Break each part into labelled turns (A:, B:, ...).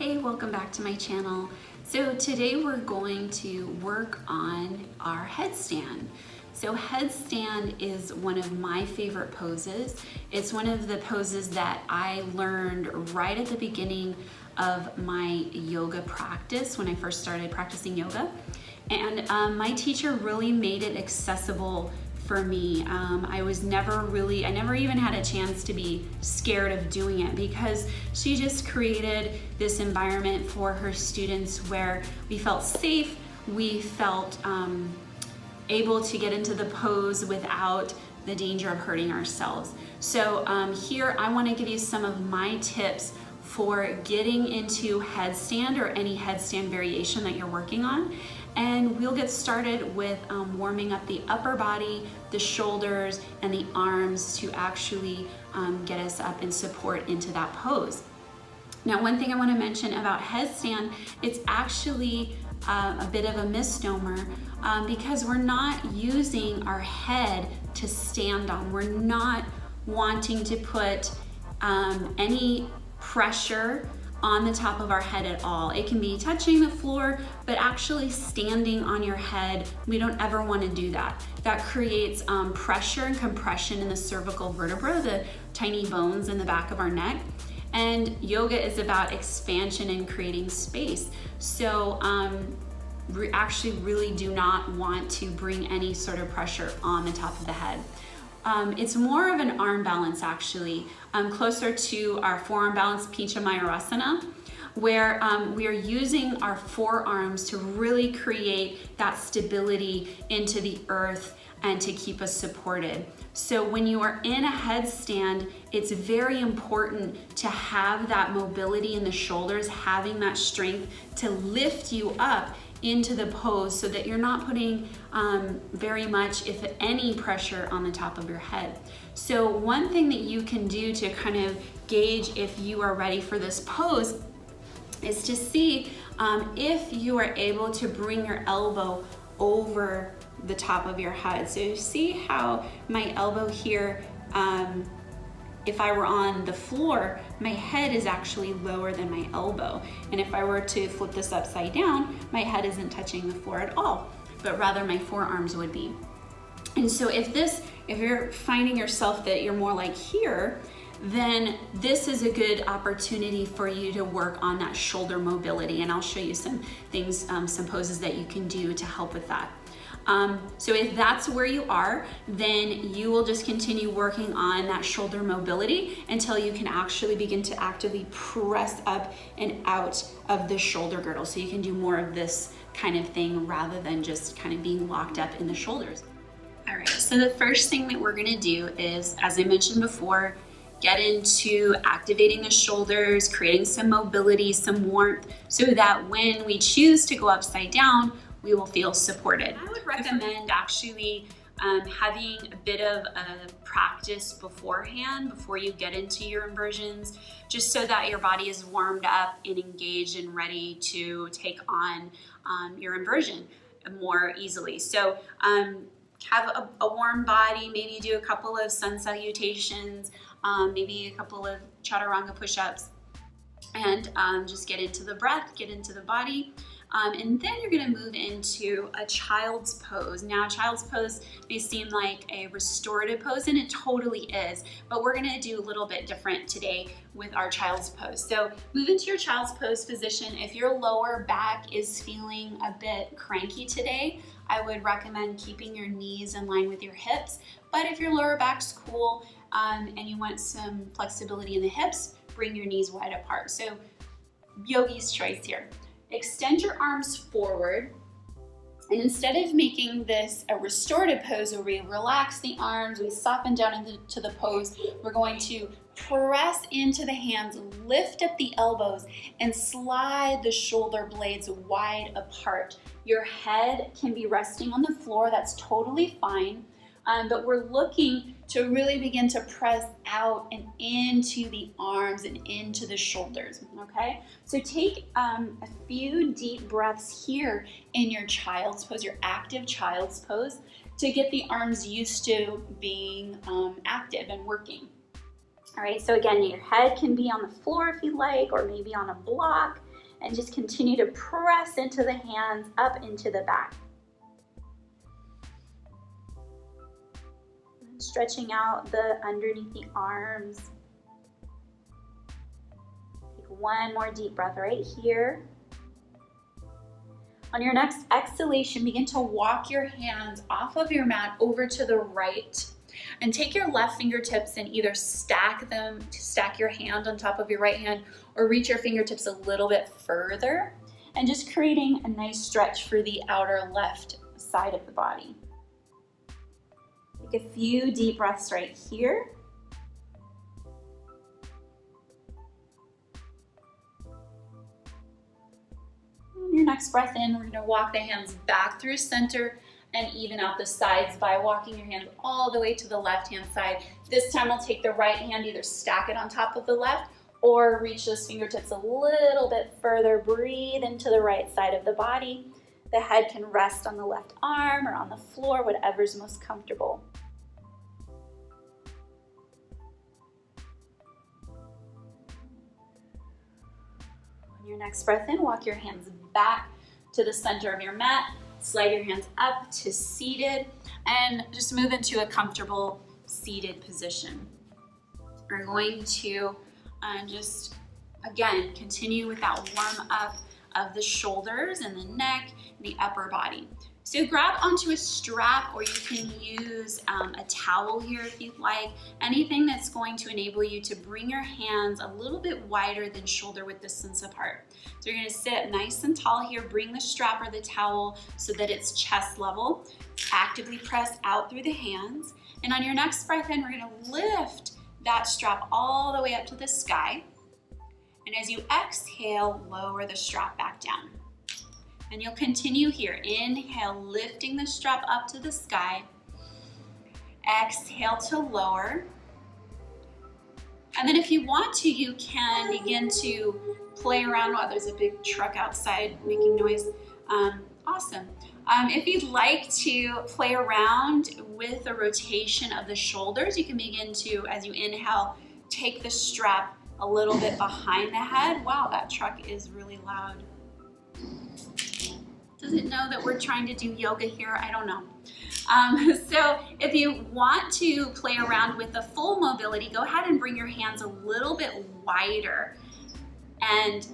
A: Hey, welcome back to my channel. So today we're going to work on our headstand. So headstand is one of my favorite poses. It's one of the poses that I learned right at the beginning of my yoga practice when I first started practicing yoga. And my teacher really made it accessible for me. I never even had a chance to be scared of doing it because she just created this environment for her students where we felt safe, we felt able to get into the pose without the danger of hurting ourselves. So here I want to give you some of my tips for getting into headstand or any headstand variation that you're working on. And we'll get started with warming up the upper body, the shoulders, and the arms to actually get us up and support into that pose. Now, one thing I want to mention about headstand, it's actually a bit of a misnomer because we're not using our head to stand on. We're not wanting to put any pressure on the top of our head at all. It can be touching the floor, but actually standing on your head, we don't ever want to do that. That creates pressure and compression in the cervical vertebra, the tiny bones in the back of our neck. And yoga is about expansion and creating space. So we actually really do not want to bring any sort of pressure on the top of the head. It's more of an arm balance actually, closer to our forearm balance, Pincha Mayurasana, where we are using our forearms to really create that stability into the earth and to keep us supported. So when you are in a headstand, it's very important to have that mobility in the shoulders, having that strength to lift you up into the pose so that you're not putting very much, if any, pressure on the top of your head. So one thing that you can do to kind of gauge if you are ready for this pose is to see if you are able to bring your elbow over the top of your head. So you see how my elbow here, if I were on the floor, my head is actually lower than my elbow. And if I were to flip this upside down, my head isn't touching the floor at all, but rather my forearms would be. And so if you're finding yourself that you're more like here, then this is a good opportunity for you to work on that shoulder mobility. And I'll show you some things, some poses that you can do to help with that. So if that's where you are, then you will just continue working on that shoulder mobility until you can actually begin to actively press up and out of the shoulder girdle. So you can do more of this kind of thing rather than just kind of being locked up in the shoulders. All right, so the first thing that we're gonna do is, as I mentioned before, get into activating the shoulders, creating some mobility, some warmth, so that when we choose to go upside down, we will feel supported. I would recommend actually having a bit of a practice beforehand before you get into your inversions, just so that your body is warmed up and engaged and ready to take on your inversion more easily. So have a warm body, maybe do a couple of sun salutations, maybe a couple of chaturanga push-ups, and just get into the breath, get into the body. And then you're gonna move into a child's pose. Now, child's pose may seem like a restorative pose, and it totally is, but we're gonna do a little bit different today with our child's pose. So move into your child's pose position. If your lower back is feeling a bit cranky today, I would recommend keeping your knees in line with your hips. But if your lower back's cool and you want some flexibility in the hips, bring your knees wide apart. So yogi's choice here. Extend your arms forward, and instead of making this a restorative pose where we relax the arms, we soften down into the pose, we're going to press into the hands, lift up the elbows, and slide the shoulder blades wide apart. Your head can be resting on the floor, that's totally fine. But we're looking to really begin to press out and into the arms and into the shoulders, okay? So take a few deep breaths here in your child's pose, your active child's pose, to get the arms used to being active and working. All right, so again, your head can be on the floor if you like, or maybe on a block. and just continue to press into the hands, up into the back. And stretching out the underneath the arms. Take one more deep breath right here. On your next exhalation, begin to walk your hands off of your mat over to the right. And take your left fingertips and either stack them to stack your hand on top of your right hand, or reach your fingertips a little bit further, and just creating a nice stretch for the outer left side of the body. Take a few deep breaths right here. On your next breath in, we're going to walk the hands back through center and even out the sides by walking your hands all the way to the left-hand side. This time we'll take the right hand, either stack it on top of the left or reach those fingertips a little bit further. Breathe into the right side of the body. The head can rest on the left arm or on the floor, whatever's most comfortable. On your next breath in, walk your hands back to the center of your mat. Slide your hands up to seated and just move into a comfortable seated position. We're going to just, again, continue with that warm up of the shoulders and the neck and the upper body. So grab onto a strap, or you can use a towel here if you'd like. Anything that's going to enable you to bring your hands a little bit wider than shoulder width distance apart. So you're going to sit nice and tall here. Bring the strap or the towel so that it's chest level. Actively press out through the hands. And on your next breath in, we're going to lift that strap all the way up to the sky. And as you exhale, lower the strap back down. And you'll continue here. Inhale, lifting the strap up to the sky. Exhale to lower. And then if you want to, you can begin to play around while there's a big truck outside making noise. Awesome. If you'd like to play around with the rotation of the shoulders, you can begin to, as you inhale, take the strap a little bit behind the head. Wow, that truck is really loud. Does it know that we're trying to do yoga here? I don't know. So if you want to play around with the full mobility, go ahead and bring your hands a little bit wider and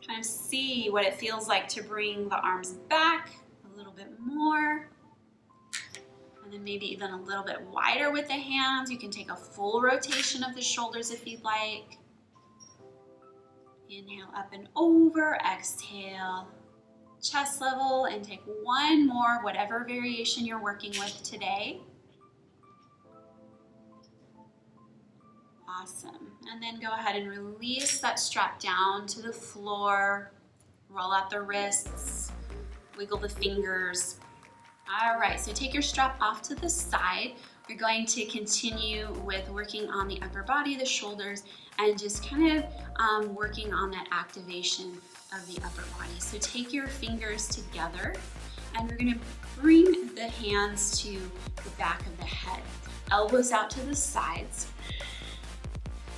A: kind of see what it feels like to bring the arms back a little bit more. And then maybe even a little bit wider with the hands. You can take a full rotation of the shoulders if you'd like. Inhale up and over, exhale. Chest level, and take one more, whatever variation you're working with today. Awesome. And then go ahead and release that strap down to the floor. Roll out the wrists, wiggle the fingers. All right, so take your strap off to the side. We're going to continue with working on the upper body, the shoulders, and just kind of working on that activation of the upper body. So take your fingers together, and we're going to bring the hands to the back of the head. Elbows out to the sides.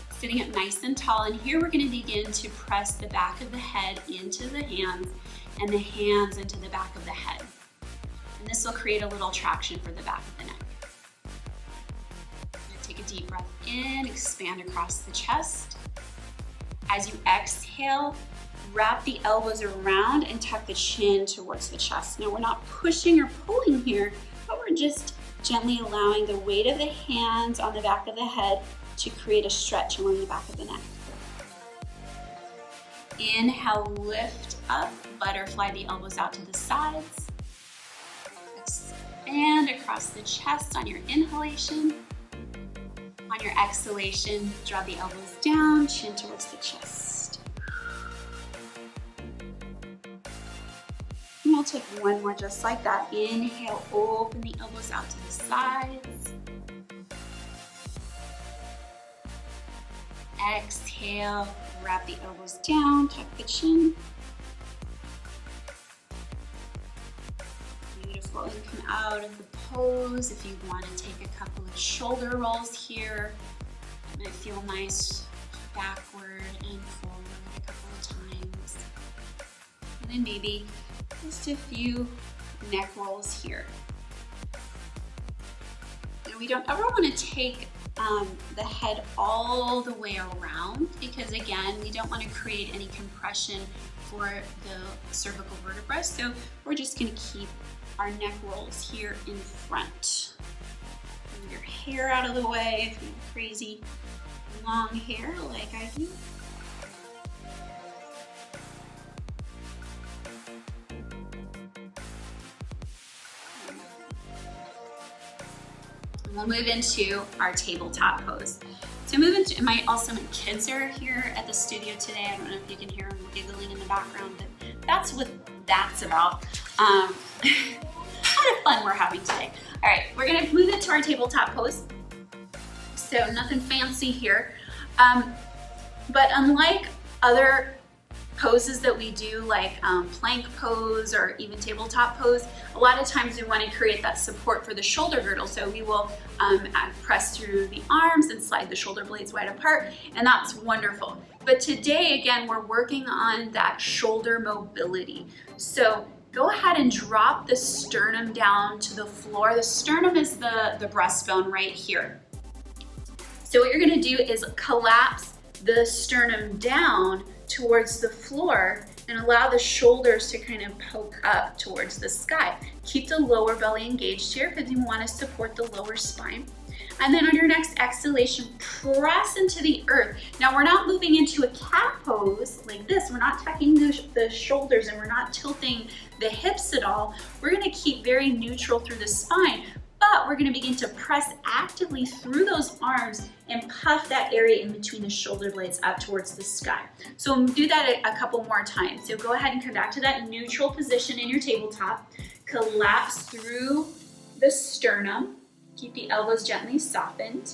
A: Sitting up nice and tall, and here we're going to begin to press the back of the head into the hands and the hands into the back of the head. And this will create a little traction for the back of the neck. Take a deep breath in, expand across the chest. As you exhale, wrap the elbows around and tuck the chin towards the chest. Now we're not pushing or pulling here, but we're just gently allowing the weight of the hands on the back of the head to create a stretch along the back of the neck. Inhale, lift up, butterfly the elbows out to the sides. Expand across the chest on your inhalation. On your exhalation, draw the elbows down, chin towards the chest. And we'll take one more just like that. Inhale, open the elbows out to the sides. Exhale, wrap the elbows down, tuck the chin. Beautiful, and come out of the pose. If you want to take a couple of shoulder rolls here, it might feel nice backward and forward a couple of times. then maybe just a few neck rolls here. And we don't ever want to take the head all the way around, because again, we don't want to create any compression for the cervical vertebra. So we're just going to keep our neck rolls here in front. Move your hair out of the way if you have crazy long hair like I do. We'll move into our tabletop pose. So move into, my kids are here at the studio today. I don't know if you can hear them giggling in the background, but that's what that's about. A lot of fun we're having today. All right, we're gonna move into our tabletop pose. So nothing fancy here. But unlike other poses that we do, like plank pose or even tabletop pose, a lot of times we want to create that support for the shoulder girdle. So we will press through the arms and slide the shoulder blades wide apart, and that's wonderful. But today, again, we're working on that shoulder mobility. So go ahead and drop the sternum down to the floor. The sternum is the breastbone right here. So what you're gonna do is collapse the sternum down towards the floor and allow the shoulders to kind of poke up towards the sky. Keep the lower belly engaged here because you want to support the lower spine. And then on your next exhalation, press into the earth. Now we're not moving into a cat pose like this. We're not tucking the shoulders and we're not tilting the hips at all. We're going to keep very neutral through the spine, but we're going to begin to press actively through those arms and puff that area in between the shoulder blades up towards the sky. So we'll do that a couple more times. So go ahead and come back to that neutral position in your tabletop. Collapse through the sternum. Keep the elbows gently softened.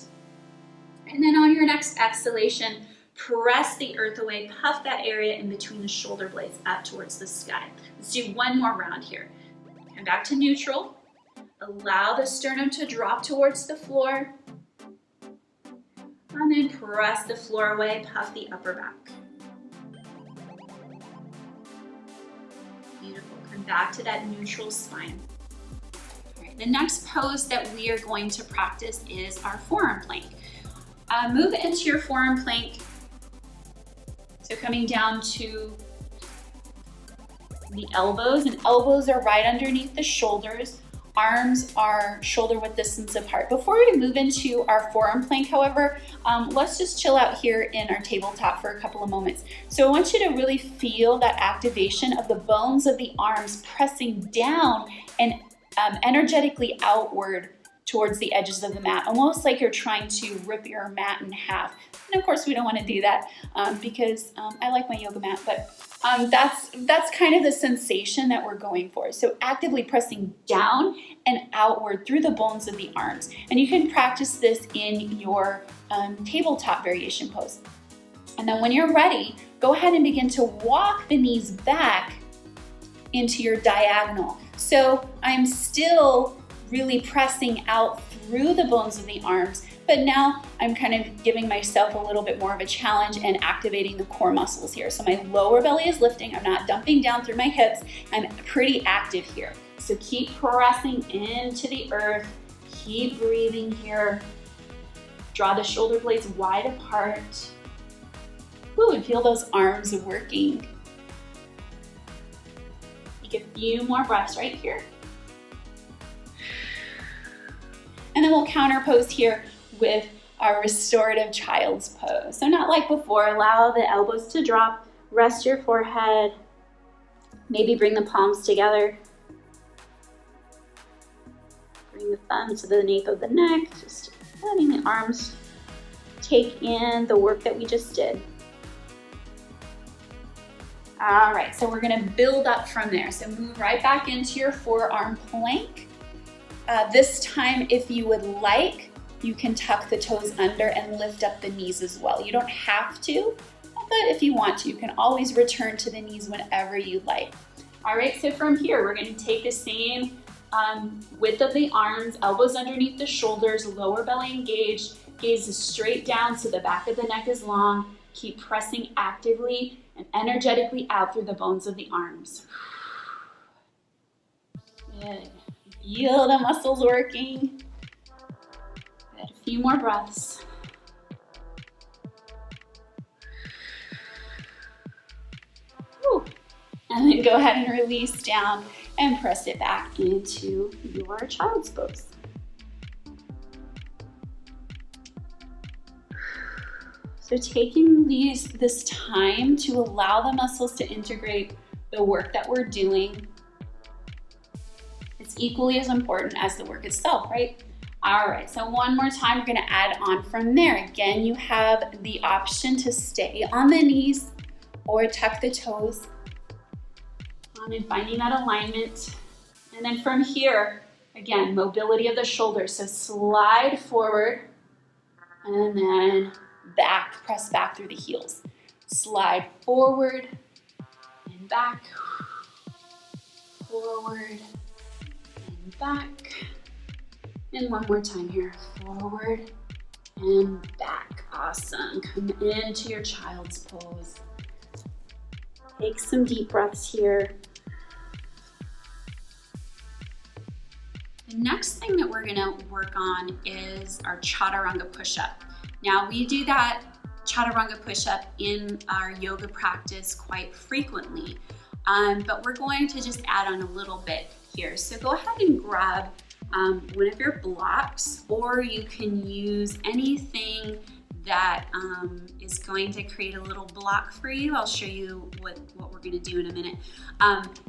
A: And then on your next exhalation, press the earth away, puff that area in between the shoulder blades up towards the sky. Let's do one more round here. Come back to neutral. Allow the sternum to drop towards the floor. And then press the floor away, puff the upper back. Beautiful. Come back to that neutral spine. All right, the next pose that we are going to practice is our forearm plank. Move into your forearm plank. So coming down to the elbows, and elbows are right underneath the shoulders. Arms are shoulder width distance apart. Before we move into our forearm plank, however, let's just chill out here in our tabletop for a couple of moments. So I want you to really feel that activation of the bones of the arms pressing down and energetically outward towards the edges of the mat, almost like you're trying to rip your mat in half. And of course, we don't want to do that because I like my yoga mat, but that's kind of the sensation that we're going for. So actively pressing down and outward through the bones of the arms. And you can practice this in your tabletop variation pose. And then when you're ready, go ahead and begin to walk the knees back into your diagonal. So I'm still really pressing out through the bones of the arms, but now I'm kind of giving myself a little bit more of a challenge and activating the core muscles here. So my lower belly is lifting, I'm not dumping down through my hips, I'm pretty active here. So keep pressing into the earth, keep breathing here. Draw the shoulder blades wide apart. Ooh, and feel those arms working. Take a few more breaths right here. And then we'll counter pose here with our restorative child's pose. So not like before, allow the elbows to drop, rest your forehead, maybe bring the palms together. Bring the thumb to the nape of the neck, just letting the arms take in the work that we just did. All right, so we're gonna build up from there. So move right back into your forearm plank. This time, if you would like, you can tuck the toes under and lift up the knees as well. You don't have to, but if you want to, you can always return to the knees whenever you like. All right, so from here, we're gonna take the same width of the arms, elbows underneath the shoulders, lower belly engaged, Gaze is straight down so the back of the neck is long. Keep pressing actively and energetically out through the bones of the arms. Good. Feel the muscles working. Good. A few more breaths. Whew. And then go ahead and release down and press it back into your child's pose. So taking this time to allow the muscles to integrate the work that we're doing, it's equally as important as the work itself, right? All right, so one more time, we're gonna add on from there. Again, you have the option to stay on the knees or tuck the toes and finding that alignment. And then from here, again, mobility of the shoulders. So slide forward and then back, press back through the heels. Slide forward and back, forward and back. And one more time here, forward and back. Awesome. Come into your child's pose. Take some deep breaths here. The next thing that we're gonna work on is our chaturanga push-up. Now we do that chaturanga push-up in our yoga practice quite frequently, but we're going to just add on a little bit here. So go ahead and grab one of your blocks, or you can use anything that is going to create a little block for you. I'll show you what we're gonna do in a minute.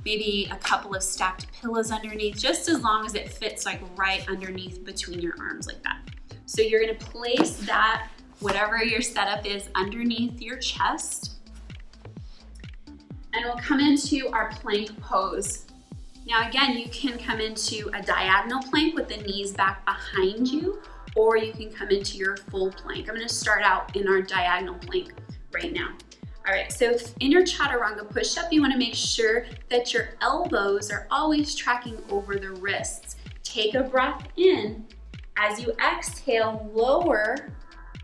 A: Maybe a couple of stacked pillows underneath, just as long as it fits like right underneath between your arms like that. So you're gonna place that, whatever your setup is, underneath your chest. And we'll come into our plank pose. Now again, you can come into a diagonal plank with the knees back behind you, or you can come into your full plank. I'm gonna start out in our diagonal plank right now. All right, so in your chaturanga push-up, you wanna make sure that your elbows are always tracking over the wrists. Take a breath in. As you exhale, lower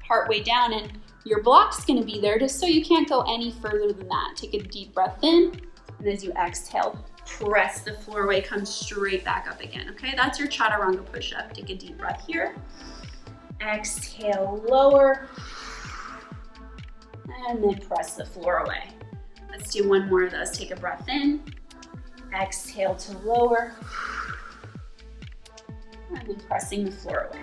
A: partway down, and your block's gonna be there just so you can't go any further than that. Take a deep breath in, and as you exhale, press the floor away, come straight back up again, okay? That's your chaturanga push-up. Take a deep breath here. Exhale, lower, and then press the floor away. Let's do one more of those. Take a breath in, exhale to lower, and then pressing the floor away.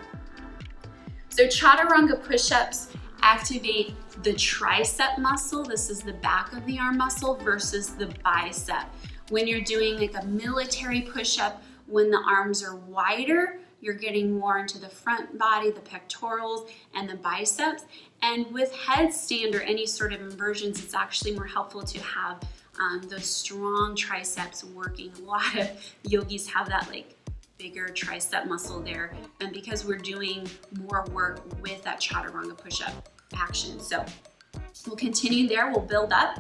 A: So chaturanga push-ups activate the tricep muscle. This is the back of the arm muscle versus the bicep. When you're doing like a military push-up, when the arms are wider, you're getting more into the front body, the pectorals, and the biceps. And with headstand or any sort of inversions, it's actually more helpful to have those strong triceps working. A lot of yogis have that like bigger tricep muscle there, and because we're doing more work with that chaturanga push-up action. So we'll continue there, we'll build up.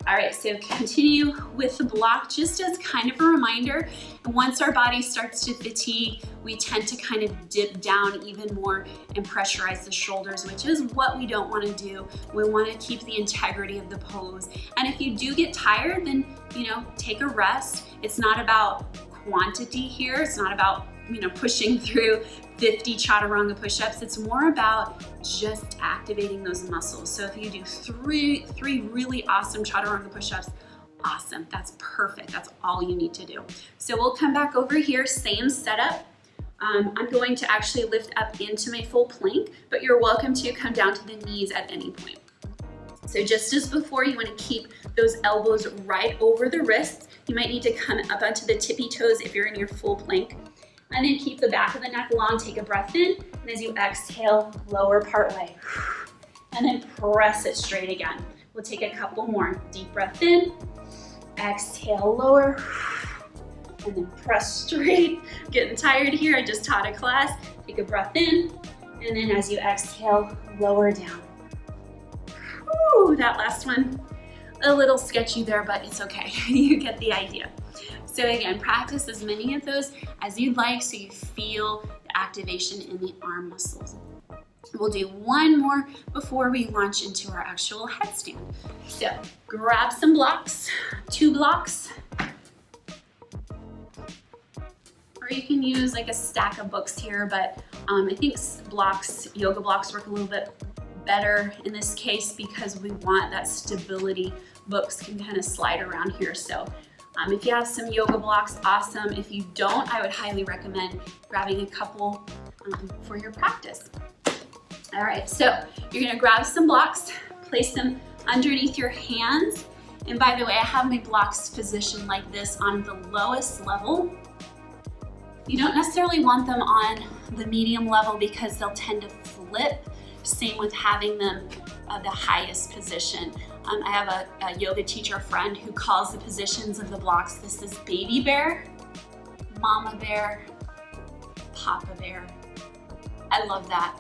A: All right, so continue with the block just as kind of a reminder. And once our body starts to fatigue, we tend to kind of dip down even more and pressurize the shoulders, which is what we don't want to do. We want to keep the integrity of the pose. And if you do get tired, then, take a rest. It's not about quantity here. It's not about, pushing through 50 chaturanga push-ups. It's more about just activating those muscles. So if you do three really awesome chaturanga push-ups, awesome, that's perfect. That's all you need to do. So we'll come back over here, same setup. I'm going to actually lift up into my full plank, but you're welcome to come down to the knees at any point. So just as before, you want to keep those elbows right over the wrists. You might need to come up onto the tippy toes if you're in your full plank. And then keep the back of the neck long, take a breath in, and as you exhale, lower partway. And then press it straight again. We'll take a couple more. Deep breath in, exhale, lower, and then press straight. Getting tired here, I just taught a class. Take a breath in, and then as you exhale, lower down. Whew, that last one, a little sketchy there, but it's okay. You get the idea. So again, practice as many of those as you'd like so you feel the activation in the arm muscles. We'll do one more before we launch into our actual headstand. So grab some blocks, 2 blocks, or you can use like a stack of books here, but I think blocks, yoga blocks work a little bit better in this case because we want that stability. Books can kind of slide around here. So if you have some yoga blocks, awesome. If you don't, I would highly recommend grabbing a couple for your practice. All right, so you're gonna grab some blocks, place them underneath your hands. And by the way, I have my blocks positioned like this on the lowest level. You don't necessarily want them on the medium level because they'll tend to flip. Same with having them the highest position. I have a yoga teacher friend who calls the positions of the blocks, this is baby bear, mama bear, papa bear. I love that.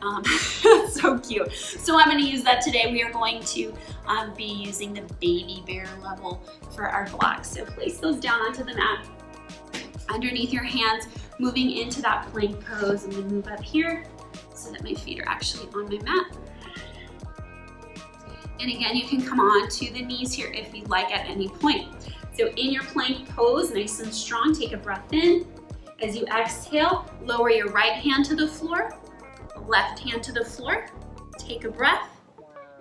A: That's so cute. So I'm going to use that today. We are going to be using the baby bear level for our blocks. So place those down onto the mat, underneath your hands, moving into that plank pose. I'm going to move up here so that my feet are actually on my mat. And again, you can come on to the knees here if you'd like at any point. So in your plank pose, nice and strong, take a breath in. As you exhale, lower your right hand to the floor, left hand to the floor, take a breath,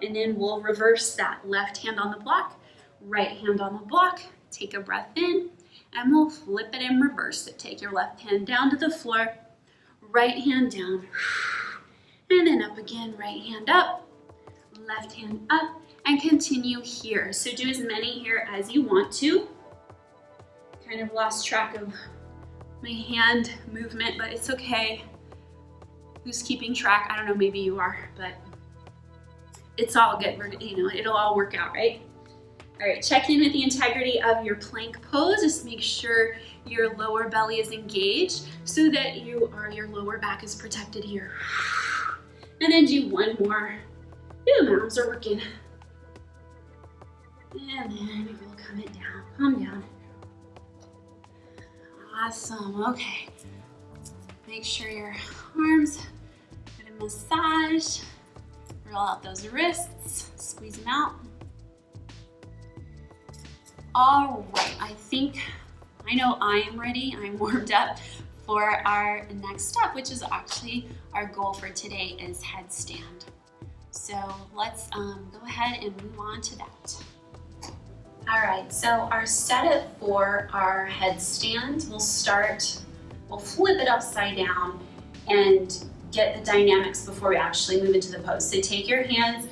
A: and then we'll reverse that. Left hand on the block, right hand on the block, take a breath in, and we'll flip it and reverse it. Take your left hand down to the floor, right hand down, and then up again, right hand up, left hand up, and continue here. So do as many here as you want to. Kind of lost track of my hand movement, but it's okay. Who's keeping track? I don't know, maybe you are, but it's all good. It'll all work out, right? All right, check in with the integrity of your plank pose. Just make sure your lower belly is engaged so that your lower back is protected here. And then do one more. Ooh, my arms are working. And then we'll calm it down, calm down. Awesome, okay. Make sure your arms get a massage. Roll out those wrists, squeeze them out. All right, I know I am ready, I'm warmed up for our next step, which is actually our goal for today is headstand. So let's go ahead and move on to that. All right, so our setup for our headstand, we'll flip it upside down and get the dynamics before we actually move into the pose. So take your hands,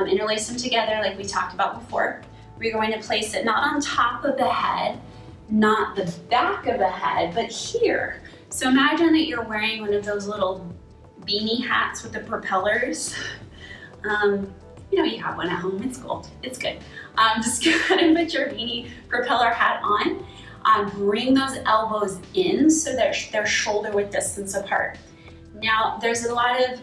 A: interlace them together like we talked about before. We're going to place it not on top of the head, not the back of the head, but here. So imagine that you're wearing one of those little beanie hats with the propellers. You have one at home, it's cool, it's good. Just go ahead and put your beanie propeller hat on. Bring those elbows in so that they're shoulder width distance apart. Now, there's a lot of,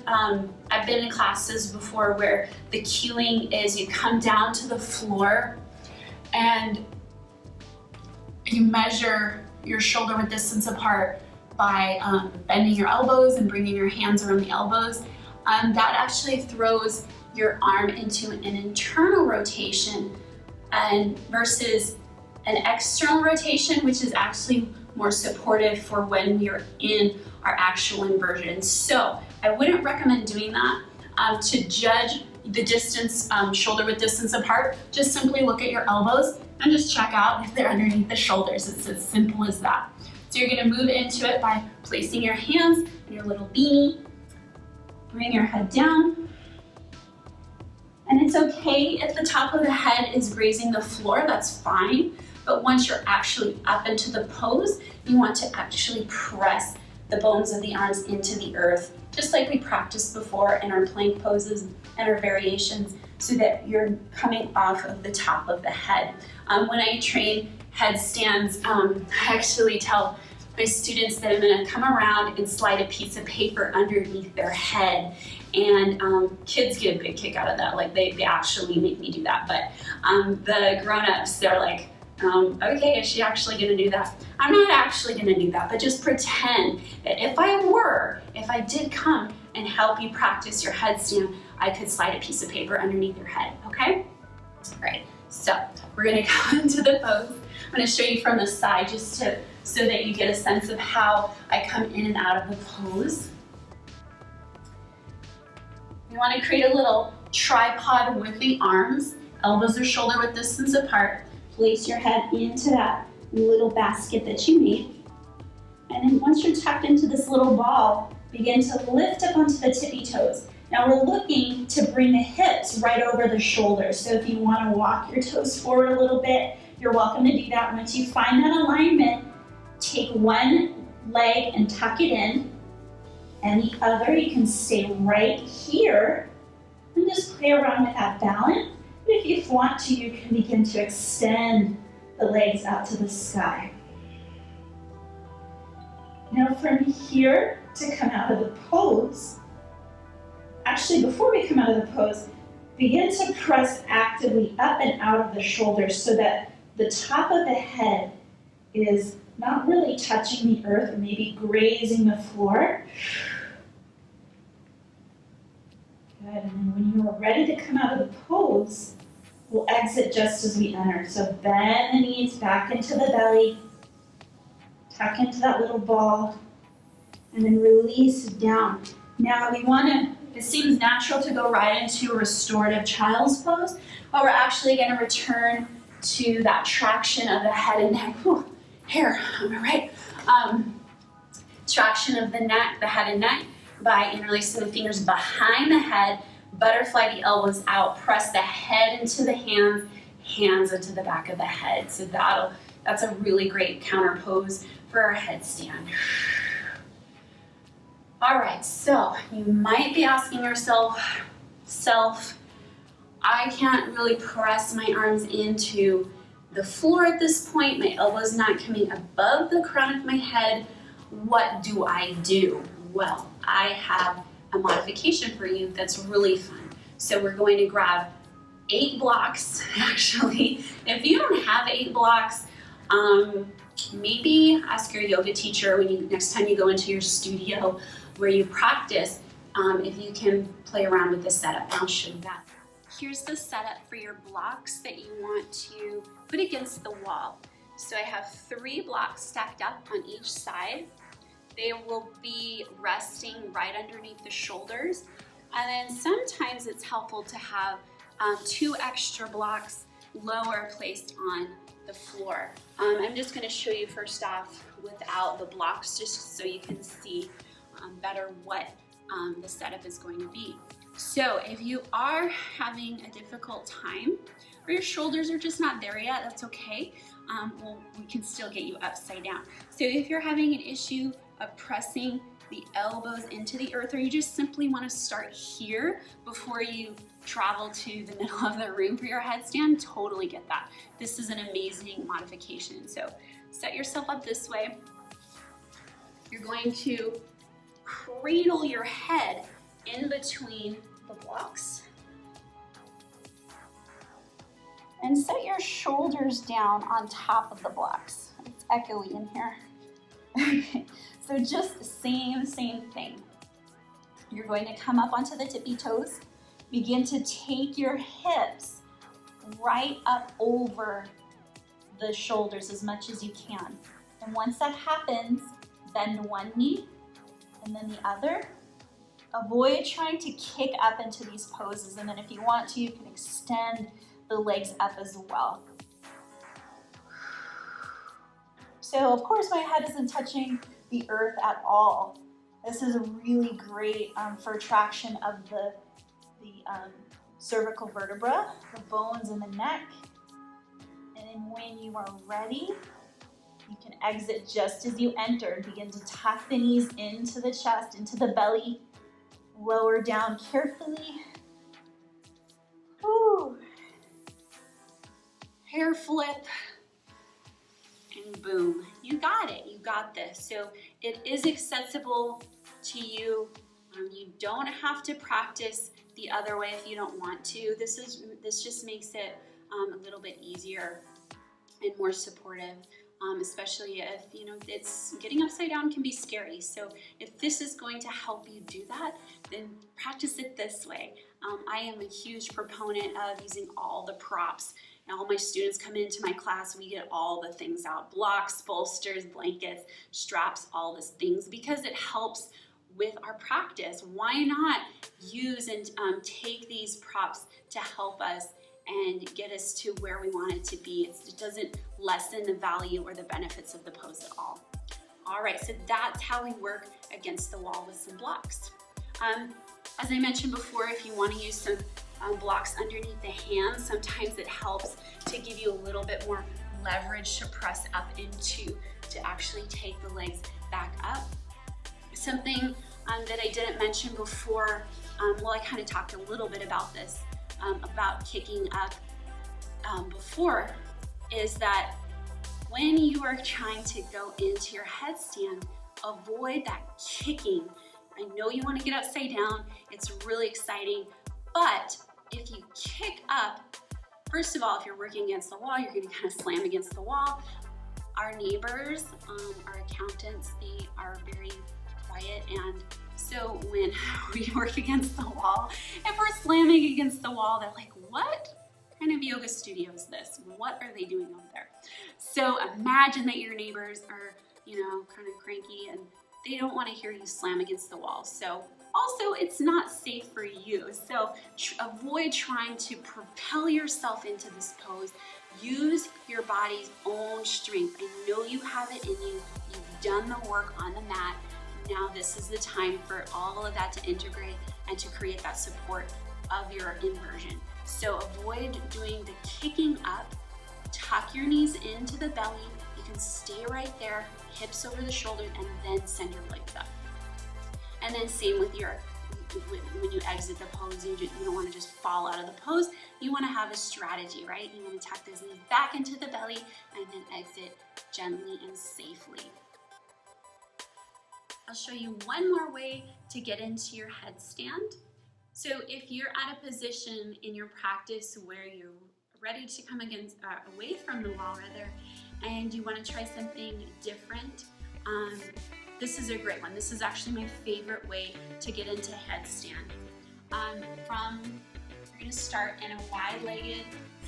A: I've been in classes before where the cueing is you come down to the floor and you measure your shoulder width distance apart by bending your elbows and bringing your hands around the elbows. That actually throws your arm into an internal rotation and versus an external rotation, which is actually more supportive for when you're in our actual inversion. So I wouldn't recommend doing that. To judge the distance, shoulder width distance apart, just simply look at your elbows and just check out if they're underneath the shoulders. It's as simple as that. So you're gonna move into it by placing your hands in your little beanie, bring your head down. And it's okay if the top of the head is grazing the floor, that's fine. But once you're actually up into the pose, you want to actually press the bones of the arms into the earth, just like we practiced before in our plank poses and our variations, so that you're coming off of the top of the head. When I train headstands, I actually tell my students that I'm gonna come around and slide a piece of paper underneath their head. And kids get a big kick out of that. Like they actually make me do that. But the grown-ups, they're like, okay, is she actually gonna do that? I'm not actually gonna do that, but just pretend that if I did come and help you practice your headstand, I could slide a piece of paper underneath your head, okay? All right, so we're gonna go into the pose. I'm gonna show you from the side just so that you get a sense of how I come in and out of the pose. You wanna create a little tripod with the arms. Elbows are shoulder width distance apart. Place your head into that little basket that you made. And then once you're tucked into this little ball, begin to lift up onto the tippy toes. Now we're looking to bring the hips right over the shoulders. So if you want to walk your toes forward a little bit, you're welcome to do that. Once you find that alignment, take one leg and tuck it in, and the other you can stay right here and just play around with that balance. But if you want to, you can begin to extend the legs out to the sky. Now from here to come out of the pose, actually before we come out of the pose, begin to press actively up and out of the shoulders so that the top of the head is not really touching the earth or maybe grazing the floor. Good, and then when you are ready to come out of the pose, we'll exit just as we enter. So bend the knees back into the belly, tuck into that little ball, and then release down. Now we want to, it seems natural to go right into a restorative child's pose, but we're actually going to return to that traction of the head and neck. Ooh, hair, am I right? Traction of the neck, the head and neck, by interlacing the fingers behind the head, butterfly the elbows out, press the head into the hands, hands into the back of the head. So that's a really great counter pose for our headstand. All right, so you might be asking yourself, I can't really press my arms into the floor at this point. My elbow's not coming above the crown of my head. What do I do? Well, I have a modification for you that's really fun. So we're going to grab 8 blocks, actually. If you don't have 8 blocks, maybe ask your yoga teacher next time you go into your studio where you practice, if you can play around with the setup. I'll show you that. Here's the setup for your blocks that you want to put against the wall. So I have 3 blocks stacked up on each side. They will be resting right underneath the shoulders. And then sometimes it's helpful to have 2 extra blocks lower placed on the floor. I'm just going to show you first off without the blocks just so you can see better what the setup is going to be. So if you are having a difficult time or your shoulders are just not there yet, that's okay. We can still get you upside down. So if you're having an issue of pressing the elbows into the earth, or you just simply want to start here before you travel to the middle of the room for your headstand, totally get that. This is an amazing modification. So set yourself up this way. You're going to cradle your head in between the blocks and set your shoulders down on top of the blocks. It's echoey in here. Okay, so just the same thing. You're going to come up onto the tippy toes, begin to take your hips right up over the shoulders as much as you can. And once that happens, bend one knee and then the other. Avoid trying to kick up into these poses, and then if you want to, you can extend the legs up as well. So of course my head isn't touching the earth at all. This is really great for traction of the cervical vertebra, the bones in the neck. And then when you are ready, you can exit just as you entered. Begin to tuck the knees into the chest, into the belly. Lower down carefully. Woo. Hair flip. And boom. You got it. You got this. So it is accessible to you. You don't have to practice the other way if you don't want to. This just makes it a little bit easier and more supportive especially if, it's getting upside down can be scary. So if this is going to help you do that, then practice it this way. I am a huge proponent of using all the props. And all my students come into my class, we get all the things out: blocks, bolsters, blankets, straps, all these things, because it helps with our practice. Why not use and take these props to help us and get us to where we want it to be? It doesn't lessen the value or the benefits of the pose at all. All right, so that's how we work against the wall with some blocks. As I mentioned before, if you want to use some blocks underneath the hands, sometimes it helps to give you a little bit more leverage to press up into, to actually take the legs back up. Something that I didn't mention before, well, I kind of talked a little bit about this, about kicking up before, is that when you are trying to go into your headstand, avoid that kicking. I know you want to get upside down, it's really exciting, but if you kick up, first of all, if you're working against the wall, you're going to kind of slam against the wall. Our neighbors, our accountants, they are very quiet, and so when we work against the wall, if we're slamming against the wall, they're like, what kind of yoga studio is this? What are they doing over there? So imagine that your neighbors are, kind of cranky, and they don't want to hear you slam against the wall. So also, it's not safe for you. So avoid trying to propel yourself into this pose. Use your body's own strength. I know you have it in you. You've done the work on the mat. Now this is the time for all of that to integrate and to create that support of your inversion. So avoid doing the kicking up. Tuck your knees into the belly. You can stay right there, hips over the shoulders, and then send your legs up. And then same with when you exit the pose, you don't want to just fall out of the pose. You want to have a strategy, right? You want to tuck those knees back into the belly and then exit gently and safely. I'll show you one more way to get into your headstand. So if you're at a position in your practice where you're ready to come away from the wall and you want to try something different, this is a great one. This is actually my favorite way to get into headstand. You're going to start in a wide-legged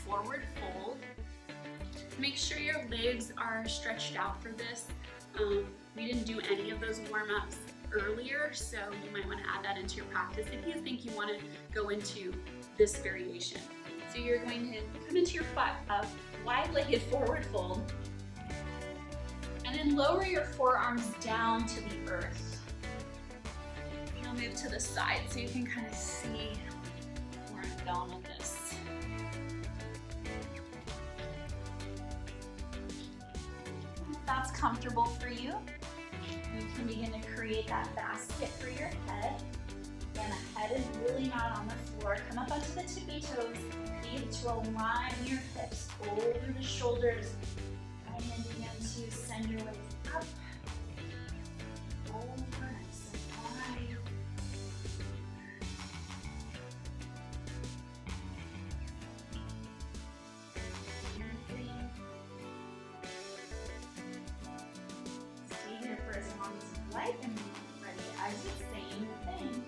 A: forward fold. Make sure your legs are stretched out for this. We didn't do any of those warm-ups earlier, so you might want to add that into your practice if you think you want to go into this variation. So you're going to come into your wide-legged forward fold, and then lower your forearms down to the earth. You'll move to the side so you can kind of see where I'm going with this. If that's comfortable for you, you can begin to create that basket for your head. Again, the head is really not on the floor. Come up onto the tippy toes. Begin to align your hips over the shoulders. And then begin to send your legs up, over, nice and wide. Stay here for as long as you like, and then ready to exit, same thing.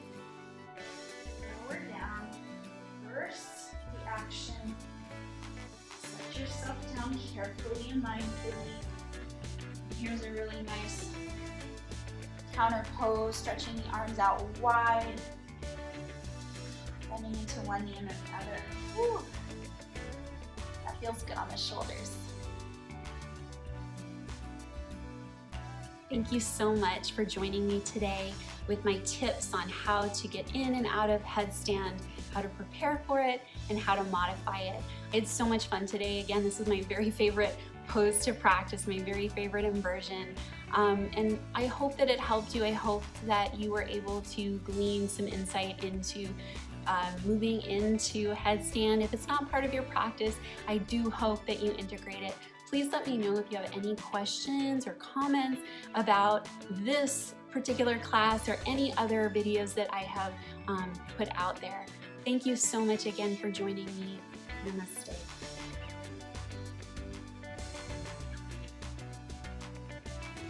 A: Lower down, reverse the action. Set yourself down carefully and mindfully. Here's a really nice counter pose, stretching the arms out wide, bending into one knee and the other. Whew. That feels good on the shoulders. Thank you so much for joining me today with my tips on how to get in and out of headstand, how to prepare for it, and how to modify it. I had so much fun today. Again, this is my very favorite pose to practice, my very favorite inversion. And I hope that it helped you. I hope that you were able to glean some insight into moving into headstand. If it's not part of your practice, I do hope that you integrate it. Please let me know if you have any questions or comments about this particular class or any other videos that I have put out there. Thank you so much again for joining me. Namaste.